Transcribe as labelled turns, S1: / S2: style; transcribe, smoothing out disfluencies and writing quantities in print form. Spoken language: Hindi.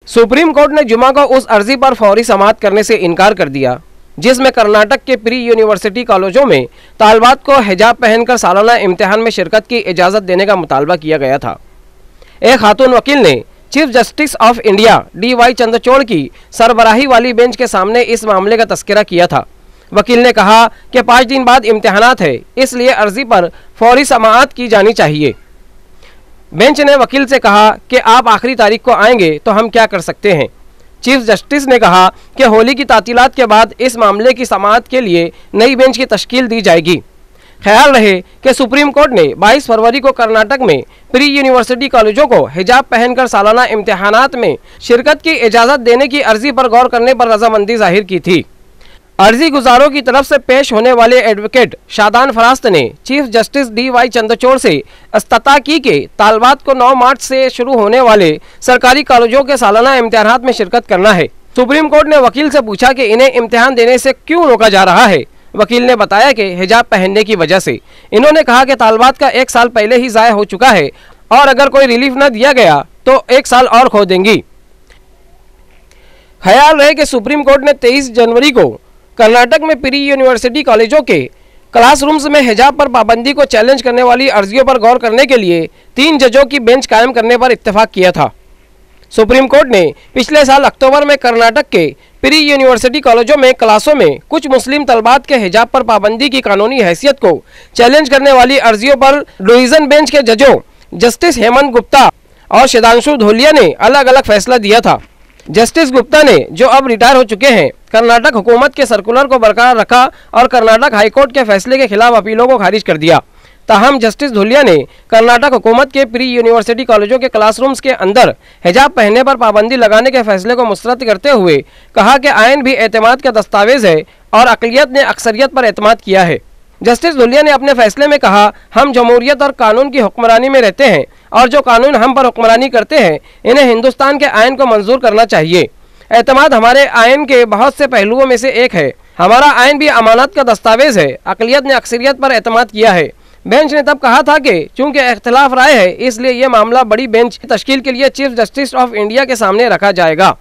S1: सुप्रीम कोर्ट ने जुमा को उस अर्जी पर फौरी समाअत करने से इनकार कर दिया जिसमें कर्नाटक के प्री यूनिवर्सिटी कॉलेजों में तालबात को हिजाब पहनकर सालाना इम्तिहान में शिरकत की इजाज़त देने का मुतालबा किया गया था। एक खातून वकील ने chief justice of India DY Chandrachud की सरबराही वाली बेंच के सामने इस मामले का तस्करा किया था। वकील ने कहा कि 5 दिन बाद इम्तिहानात है, इसलिए अर्जी पर फौरी समाअत की जानी चाहिए। बेंच ने वकील से कहा कि आप आखिरी तारीख को आएंगे तो हम क्या कर सकते हैं। चीफ जस्टिस ने कहा कि होली की तातीलात के बाद इस मामले की समाअत के लिए नई बेंच की तश्कील दी जाएगी। ख्याल रहे कि सुप्रीम कोर्ट ने 22 फरवरी को कर्नाटक में प्री यूनिवर्सिटी कॉलेजों को हिजाब पहनकर सालाना इम्तिहानात में शिरकत की इजाज़त देने की अर्जी पर गौर करने पर रजामंदी जाहिर की थी। अर्जी गुजारों की तरफ से पेश होने वाले एडवोकेट शादान फरास्त ने चीफ जस्टिस DY चंद्रचूड़ से इस्तता की कि तालबात को 9 मार्च से शुरू होने वाले सरकारी कॉलेजों के सालाना इम्तिहानात में शिरकत करना है। सुप्रीम कोर्ट ने वकील से पूछा कि इन्हें इम्तिहान देने से क्यों रोका जा रहा है। वकील ने बताया कि हिजाब पहनने की वजह से। इन्होंने कहा कि तालबात का 1 साल पहले ही ज़ाया हो चुका है और अगर कोई रिलीफ न दिया गया तो 1 साल और खो देंगी। ख्याल रहे कि सुप्रीम कोर्ट ने 23 जनवरी को कर्नाटक में प्री यूनिवर्सिटी कॉलेजों के क्लासरूम्स में हिजाब पर पाबंदी को चैलेंज करने वाली अर्जियों पर गौर करने के लिए 3 जजों की बेंच कायम करने पर इत्तेफाक किया था। सुप्रीम कोर्ट ने पिछले साल अक्टूबर में कर्नाटक के प्री यूनिवर्सिटी कॉलेजों में क्लासों में कुछ मुस्लिम तलबात के हिजाब पर पाबंदी की कानूनी हैसियत को चैलेंज करने वाली अर्जियों पर डिवीजन बेंच के जजों जस्टिस हेमंत गुप्ता और सिद्धांशु धोलिया ने अलग अलग फैसला दिया था। जस्टिस गुप्ता ने, जो अब रिटायर हो चुके हैं, कर्नाटक हुकूमत के सर्कुलर को बरकरार रखा और कर्नाटक हाईकोर्ट के फैसले के खिलाफ अपीलों को खारिज कर दिया। ताहम जस्टिस धुलिया ने कर्नाटक हुकूमत के प्री यूनिवर्सिटी कॉलेजों के क्लासरूम्स के अंदर हिजाब पहनने पर पाबंदी लगाने के फैसले को मुस्तरद करते हुए कहा कि आयन भी एतमाद का दस्तावेज है और अक़लियत ने अक्सरियत पर एतमाद किया है। जस्टिस धुलिया ने अपने फैसले में कहा, हम जमहूरियत और कानून की हुक्मरानी में रहते हैं और जो कानून हम पर हुक्मरानी करते हैं इन्हें हिंदुस्तान के आयन को मंजूर करना चाहिए। एतमाद हमारे आयन के बहुत से पहलुओं में से एक है। हमारा आयन भी अमानत का दस्तावेज है। अक़लियत ने अक्सरियत पर एतमाद किया है। बेंच ने तब कहा था कि चूंकि इख्तिलाफ राय है इसलिए यह मामला बड़ी बेंच की तश्कील के लिए चीफ जस्टिस ऑफ इंडिया के सामने रखा जाएगा।